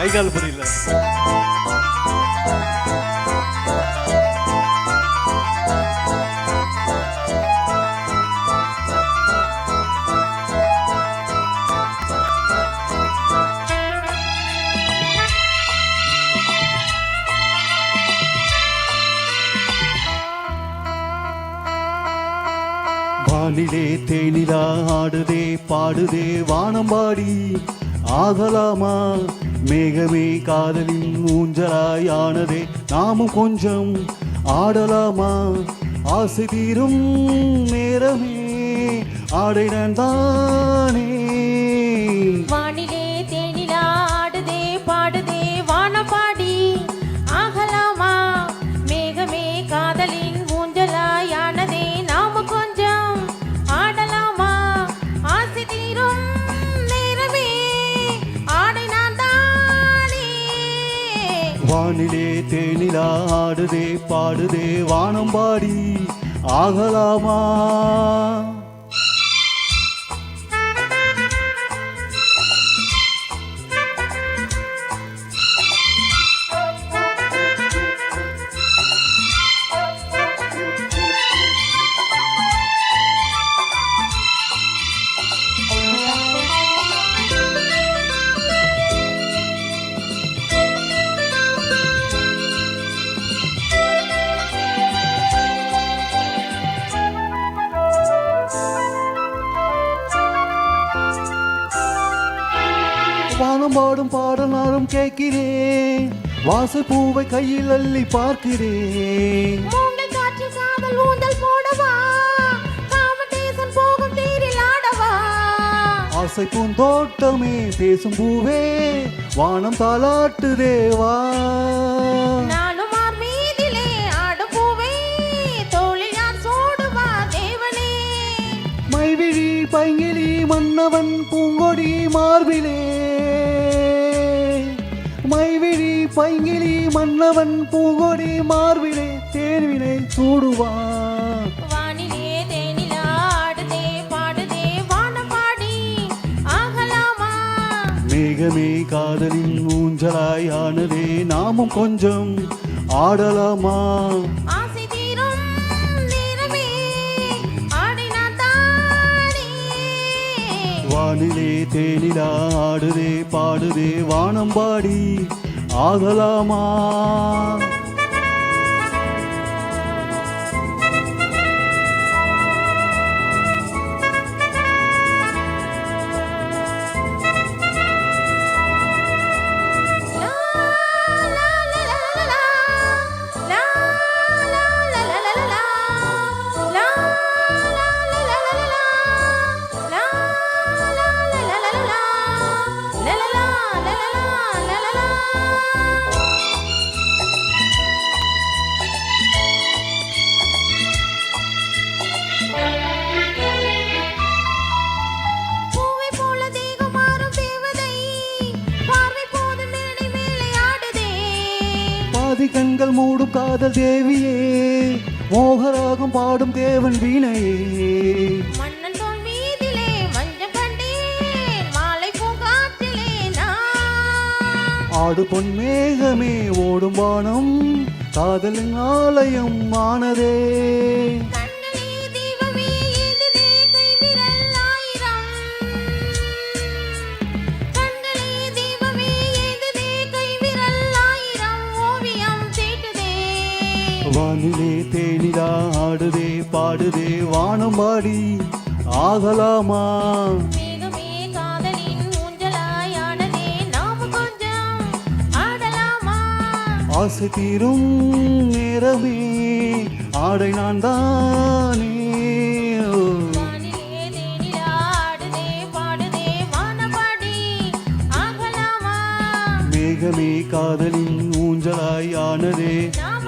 கை கால் புரியல. வானிலே தேனிலா ஆடுதே பாடுதே வானம்பாடி ஆகலாமா மேகமே காதலின் ஊஞ்சலாயானதே நாமும் கொஞ்சம் ஆடலாமா ஆசை தீரும் நேரமே ஆடை தானே. வானிலே தேனிலா ஆடுதே பாடுதே வானம்பாடி ஆகலாமா மேகமே காதலின் ஊஞ்சலாயானதே நாம கொஞ்சம் ஆடலாமா ஆசை தீரும் நேரமே ஆடை நான் தானே. வானிலே தேனிலா ஆடுதே பாடுதே வானம்பாடி ஆகலாமா. வானம் பாடும் பாடல் நாளும் கேட்கிறேன் வாசை பூவை கையில் அள்ளி பார்க்கிறேன். மூங்கல் காற்று காதல் ஊந்தல் போடவா காமதேசம் போகும் தேரில் ஆடவா. ஆசை பூந்தோட்டமே பேசும் பூவே வானம் தாலாட்டு தேவா. நானும் மார் மீதிலே ஆடும் பூவே தோளில் யார் சூடுவா தேவனே. மைவிழி பைங்கிலி மன்னவன் பூங்கொடி மார்பிலே மைவிழி பைங்கிலி மன்னவன் பூங்கொடி மார்பிலே தேர்வினை சூடுவான். வானிலே தேனிலா ஆடுதே பாடுதே வானம்பாடி ஆகலாமா மேகமே காதலின் ஊஞ்சலாயானதே நாமும் கொஞ்சம் ஆடலாமா. ஆசை தீரும் நேரமே ஆடை நான் தானே. வானிலே தேனிலா ஆடுதே பாடுதே வானம்பாடி ஆகலாமா. பூவை போல தேகம் மாறும் தேவதை பார்வை போது மேடை மேலே ஆடுதே. பாதி கண்கள் மூடும் காதல் தேவியே மோகராகம் பாடும் தேவன் வீணையே. மன்னன் தோள் மீதிலே மஞ்சள் கண்டேன் மாலை பூங்காற்றிலே நான். ஆடு பொன் மேகமே ஓடும் வானம் காதலின் ஆலயம் ஆனதே. கண்களே தீபமே ஏந்துதே கைவிரல் ஆயிரம். கண்களே தீபமே ஏந்துதே கைவிரல் ஆயிரம் ஓவியம் தீட்டுதே. வானிலே தேனிலா ஆடுதே பாடுதே வானம்பாடி ஆகலாமா. மேகமே காதலின் ஊஞ்சலாயானதே நாம கொஞ்சம் ஆடலாமா. ஆசை தீரும் நேரமே ஆடை நான் தானே. வானிலே தேனிலா ஆடுதே பாடுதே வானம்பாடி ஆகலாமா. மேகமே காதலின் ஊஞ்சலாயானதே நாம